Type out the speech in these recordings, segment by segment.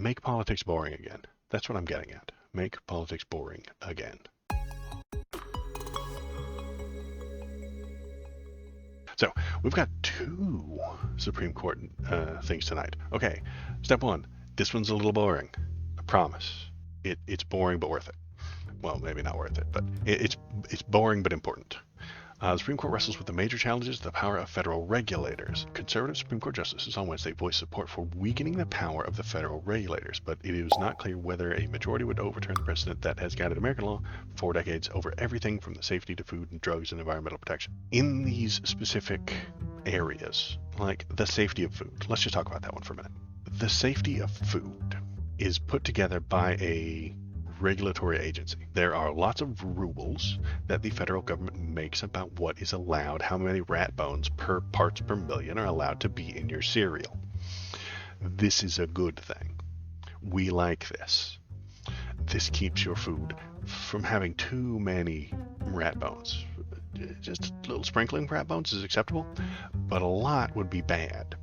make politics boring again. That's what I'm getting at. Make politics boring again. So we've got 2 Supreme Court things tonight. Okay, step 1. This one's a little boring. I promise. It's boring but worth it. Well, maybe not worth it, but it's boring but important. The Supreme Court wrestles with the major challenges of the power of federal regulators. Conservative Supreme Court justices on Wednesday voiced support for weakening the power of the federal regulators, but it was not clear whether a majority would overturn the precedent that has guided American law for decades over everything from the safety to food and drugs and environmental protection. In these specific areas, like the safety of food, let's just talk about that one for a minute. The safety of food is put together by a regulatory agency. There are lots of rules that the federal government makes about what is allowed, how many rat bones per parts per million are allowed to be in your cereal. This is a good thing. We like this. This keeps your food from having too many rat bones. Just a little sprinkling of rat bones is acceptable, but a lot would be bad.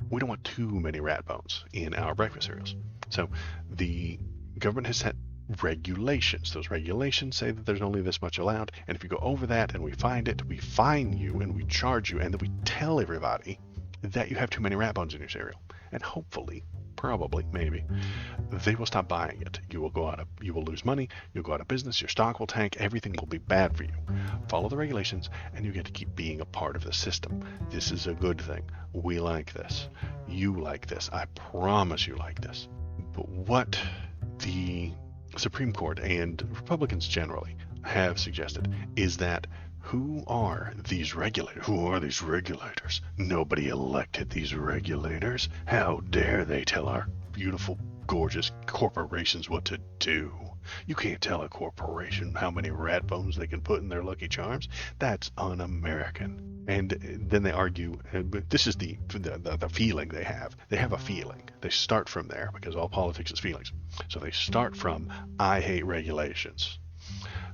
We don't want too many rat bones in our breakfast cereals. So the government has set regulations. Those regulations say that there's only this much allowed, and if you go over that and we find it, we fine you and we charge you, and then we tell everybody that you have too many rat bones in your cereal. And hopefully, probably, maybe, they will stop buying it. You will lose money, you'll go out of business, your stock will tank, everything will be bad for you. Follow the regulations and you get to keep being a part of the system. This is a good thing. We like this. You like this. I promise you like this. But what the Supreme Court and Republicans generally have suggested is that who are these regulators? Who are these regulators? Nobody elected these regulators. How dare they tell our beautiful, gorgeous corporations what to do? You can't tell a corporation how many rat bones they can put in their Lucky Charms. That's un-American. And then they argue, this is the feeling they have. They have a feeling. They start from there because all politics is feelings. So they start from, I hate regulations.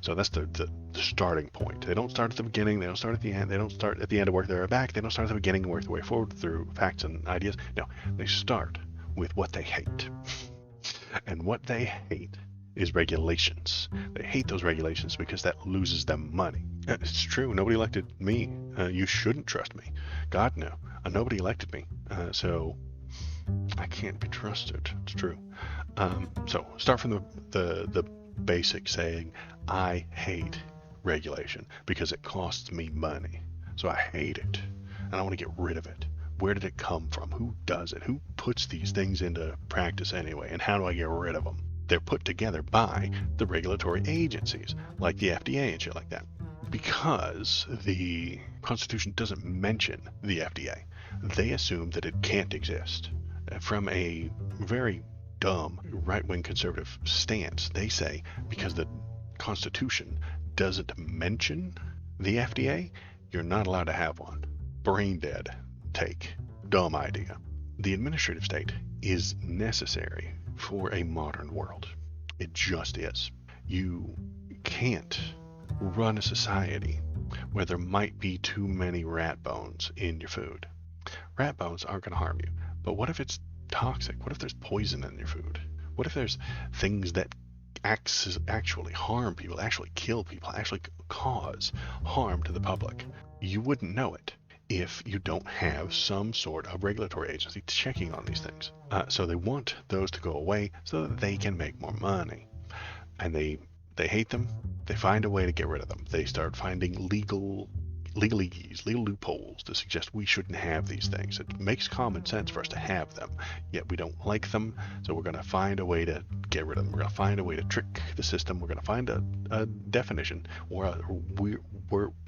So that's the starting point. They don't start at the beginning. They don't start at the end. They don't start at the end and work their way back. They don't start at the beginning and work their way forward through facts and ideas. No, they start with what they hate. And what they hate is regulations. They hate those regulations because that loses them money. It's true. Nobody elected me. You shouldn't trust me. God, no. Nobody elected me. So I can't be trusted. It's true. So start from the basic saying, I hate regulation because it costs me money. So I hate it. And I want to get rid of it. Where did it come from? Who does it? Who puts these things into practice anyway? And how do I get rid of them? They're put together by the regulatory agencies, like the FDA and shit like that. Because the Constitution doesn't mention the FDA, they assume that it can't exist. From a very dumb right-wing conservative stance, they say because the Constitution doesn't mention the FDA, you're not allowed to have one. Brain dead take. Dumb idea. The administrative state is necessary for a modern world. It just is. You can't run a society where there might be too many rat bones in your food. Rat bones aren't going to harm you. But what if it's toxic? What if there's poison in your food? What if there's things that actually harm people, actually kill people, actually cause harm to the public? You wouldn't know it if you don't have some sort of regulatory agency checking on these things. So they want those to go away so that they can make more money. And they hate them. They find a way to get rid of them. They start finding legal loopholes to suggest we shouldn't have these things. It makes common sense for us to have them, yet we don't like them, so we're going to find a way to get rid of them. We're going to find a way to trick the system. We're going to find a definition or a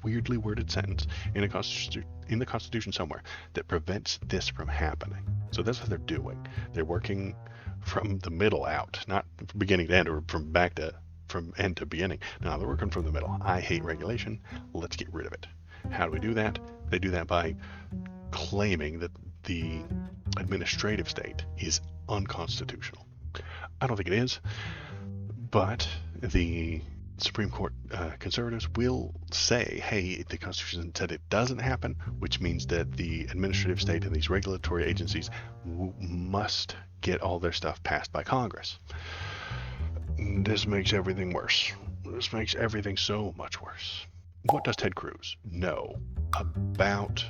weirdly worded sentence in the Constitution somewhere that prevents this from happening. So that's what they're doing. They're working from the middle out, not from beginning to end or from end to beginning. No, they're working from the middle. I hate regulation. Let's get rid of it. How do we do that? They do that by claiming that the administrative state is unconstitutional. I don't think it is, but the Supreme Court conservatives will say, hey, the Constitution said it doesn't happen, which means that the administrative state and these regulatory agencies must get all their stuff passed by Congress. This makes everything worse. This makes everything so much worse. What does Ted Cruz know about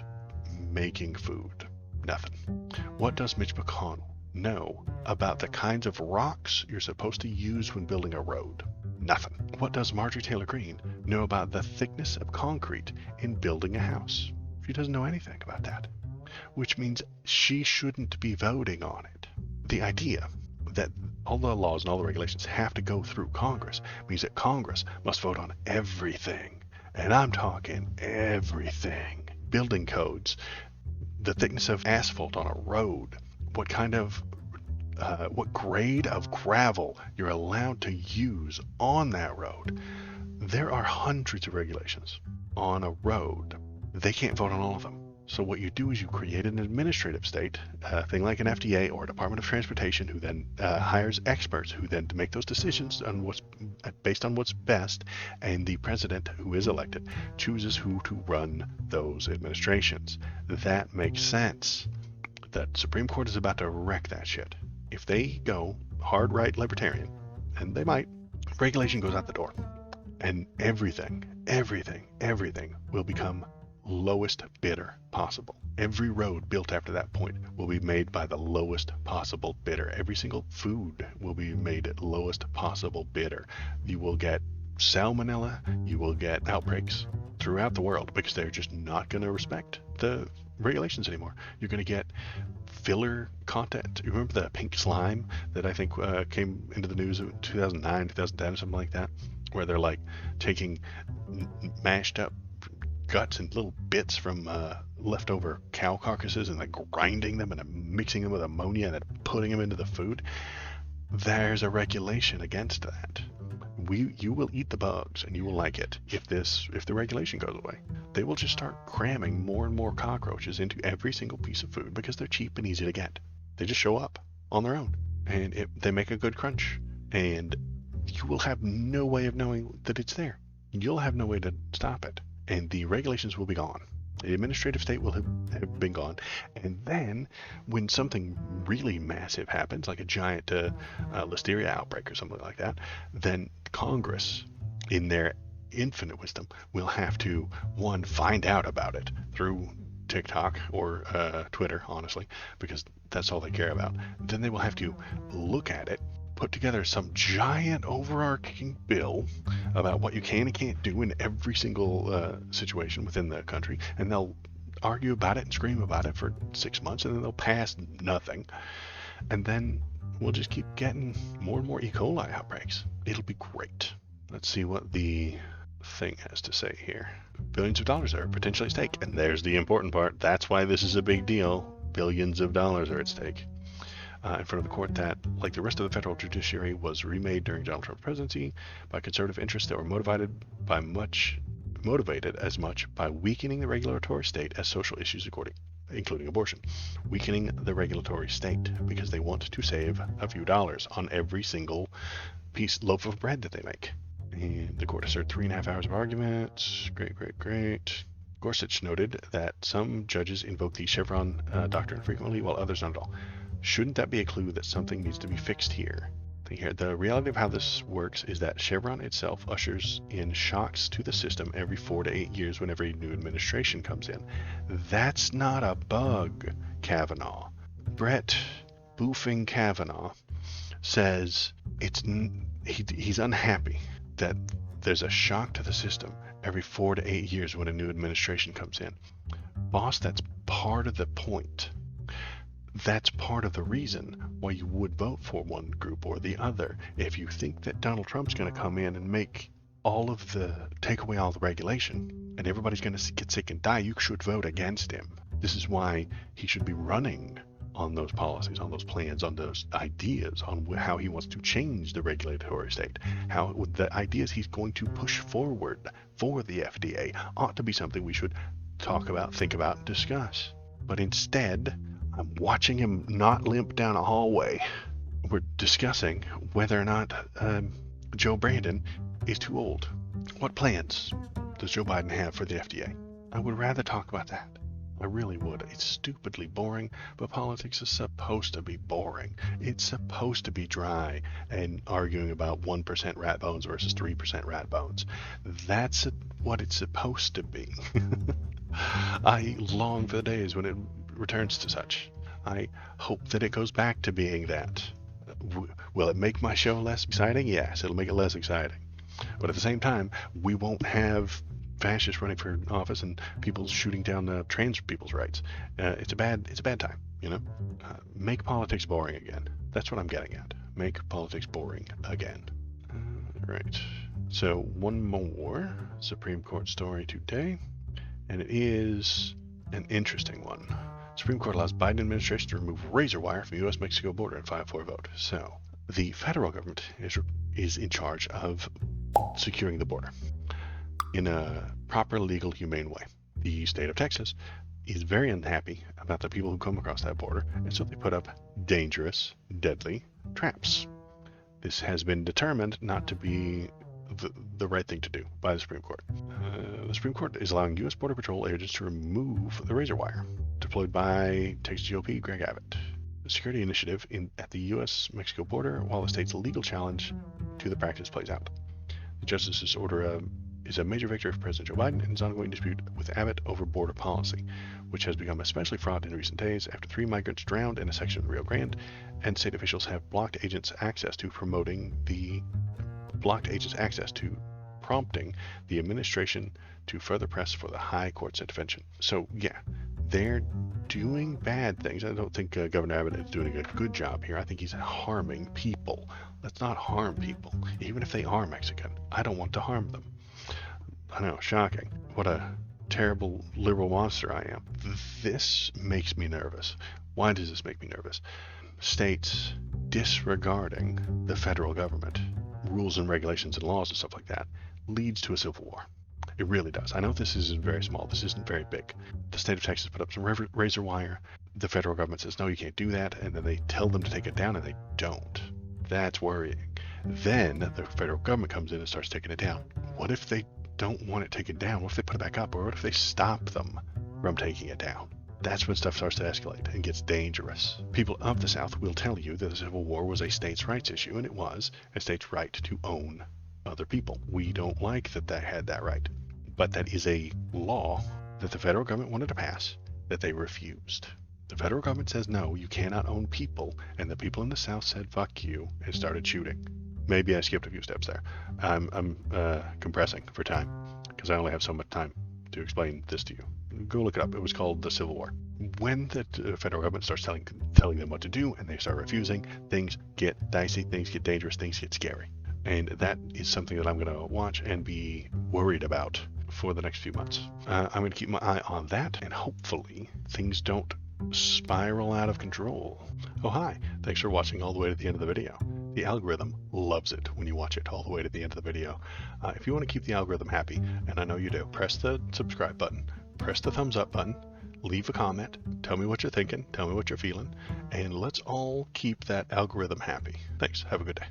making food? Nothing. What does Mitch McConnell know about the kinds of rocks you're supposed to use when building a road? Nothing. What does Marjorie Taylor Greene know about the thickness of concrete in building a house? She doesn't know anything about that, which means she shouldn't be voting on it. The idea that all the laws and all the regulations have to go through Congress means that Congress must vote on everything. And I'm talking everything. Building codes, the thickness of asphalt on a road, what grade of gravel you're allowed to use on that road. There are hundreds of regulations on a road. They can't vote on all of them. So what you do is you create an administrative state, a thing like an FDA or a Department of Transportation, who then hires experts who then make those decisions on what's based on what's best, and the president, who is elected, chooses who to run those administrations. That makes sense. The Supreme Court is about to wreck that shit. If they go hard right libertarian, and they might, regulation goes out the door, and everything will become lowest bidder possible. Every road built after that point will be made by the lowest possible bidder. Every single food will be made at lowest possible bidder. You will get salmonella, you will get outbreaks throughout the world because they're just not going to respect the regulations anymore. You're going to get filler content. You remember the pink slime that I think came into the news in 2009, 2010, or something like that, where they're like taking mashed up guts and little bits from leftover cow carcasses and like grinding them and mixing them with ammonia and then putting them into the food. There's a regulation against that. You will eat the bugs and you will like it if the regulation goes away. They will just start cramming more and more cockroaches into every single piece of food because they're cheap and easy to get. They just show up on their own and they make a good crunch, and you will have no way of knowing that it's there. You'll have no way to stop it. And the regulations will be gone. The administrative state will have been gone. And then when something really massive happens, like a giant listeria outbreak or something like that, then Congress, in their infinite wisdom, will have to, one, find out about it through TikTok or Twitter, honestly, because that's all they care about. Then they will have to look at it, put together some giant overarching bill about what you can and can't do in every single situation within the country, and they'll argue about it and scream about it for 6 months, and then they'll pass nothing, and then we'll just keep getting more and more E. coli outbreaks. It'll be great. Let's see what the thing has to say here. Billions of dollars are potentially at stake, and there's the important part. That's why this is a big deal. Billions of dollars are at stake. In front of the court that, like the rest of the federal judiciary, was remade during Donald Trump's presidency by conservative interests that were motivated as much by weakening the regulatory state as social issues, including abortion. Weakening the regulatory state because they want to save a few dollars on every single loaf of bread that they make. And the court has heard 3.5 hours of arguments. Great. Gorsuch noted that some judges invoke the Chevron doctrine frequently, while others not at all. Shouldn't that be a clue that something needs to be fixed here? The reality of how this works is that Chevron itself ushers in shocks to the system every 4 to 8 years whenever a new administration comes in. That's not a bug, Kavanaugh. Brett Boofing Kavanaugh says he's unhappy that there's a shock to the system every 4 to 8 years when a new administration comes in. Boss, that's part of the point. That's part of the reason why you would vote for one group or the other. If you think that Donald Trump's going to come in and take away all the regulation, and everybody's going to get sick and die, you should vote against him. This is why he should be running on those policies, on those plans, on those ideas, on how he wants to change the regulatory state. How the ideas he's going to push forward for the FDA ought to be something we should talk about, think about, and discuss. But instead, I'm watching him not limp down a hallway. We're discussing whether or not Joe Brandon is too old. What plans does Joe Biden have for the FDA? I would rather talk about that. I really would. It's stupidly boring, but politics is supposed to be boring. It's supposed to be dry and arguing about 1% rat bones versus 3% rat bones. That's what it's supposed to be. I long for the days when it returns to such. I hope that it goes back to being that. Will it make my show less exciting? Yes, it'll make it less exciting. But at the same time, we won't have fascists running for office and people shooting down trans people's rights. It's a bad time, you know. Make politics boring again. That's what I'm getting at. Make politics boring again. Right. So one more Supreme Court story today, and it is an interesting one. Supreme Court allows Biden administration to remove razor wire from U.S.-Mexico border in 5-4 vote. So the federal government is in charge of securing the border in a proper, legal, humane way. The state of Texas is very unhappy about the people who come across that border, and so they put up dangerous, deadly traps. This has been determined not to be the right thing to do by the Supreme Court. The Supreme Court is allowing U.S. Border Patrol agents to remove the razor wire deployed by Texas GOP Greg Abbott. The security initiative at the U.S.-Mexico border while the state's legal challenge to the practice plays out. The justice's order is a major victory for President Joe Biden and his ongoing dispute with Abbott over border policy, which has become especially fraught in recent days after 3 migrants drowned in a section of the Rio Grande, and state officials have blocked agents' access to prompting the administration to further press for the high court's intervention. So yeah, they're doing bad things. I don't think Governor Abbott is doing a good job here. I think he's harming people. Let's not harm people, even if they are Mexican. I don't want to harm them. I know, shocking. What a terrible liberal monster I am. This makes me nervous. Why does this make me nervous? States disregarding the federal government, rules and regulations and laws and stuff like that, leads to a civil war. It really does. I know this isn't very small. This isn't very big. The state of Texas put up some razor wire. The federal government says, no, you can't do that. And then they tell them to take it down and they don't. That's worrying. Then the federal government comes in and starts taking it down. What if they don't want it taken down? What if they put it back up? Or what if they stop them from taking it down? That's when stuff starts to escalate and gets dangerous. People of the South will tell you that the Civil War was a states' rights issue, and it was a states' right to own other people. We don't like that they had that right. But that is a law that the federal government wanted to pass that they refused. The federal government says, no, you cannot own people, and the people in the South said, fuck you, and started shooting. Maybe I skipped a few steps there. I'm compressing for time, because I only have so much time to explain this to you. Go look it up. It was called the Civil War. When the federal government starts telling them what to do, and they start refusing, things get dicey, things get dangerous, things get scary. And that is something that I'm going to watch and be worried about for the next few months. I'm going to keep my eye on that, and hopefully things don't spiral out of control. Oh, hi. Thanks for watching all the way to the end of the video. The algorithm loves it when you watch it all the way to the end of the video. If you want to keep the algorithm happy, and I know you do, press the subscribe button, press the thumbs up button, leave a comment, tell me what you're thinking, tell me what you're feeling, and let's all keep that algorithm happy. Thanks. Have a good day.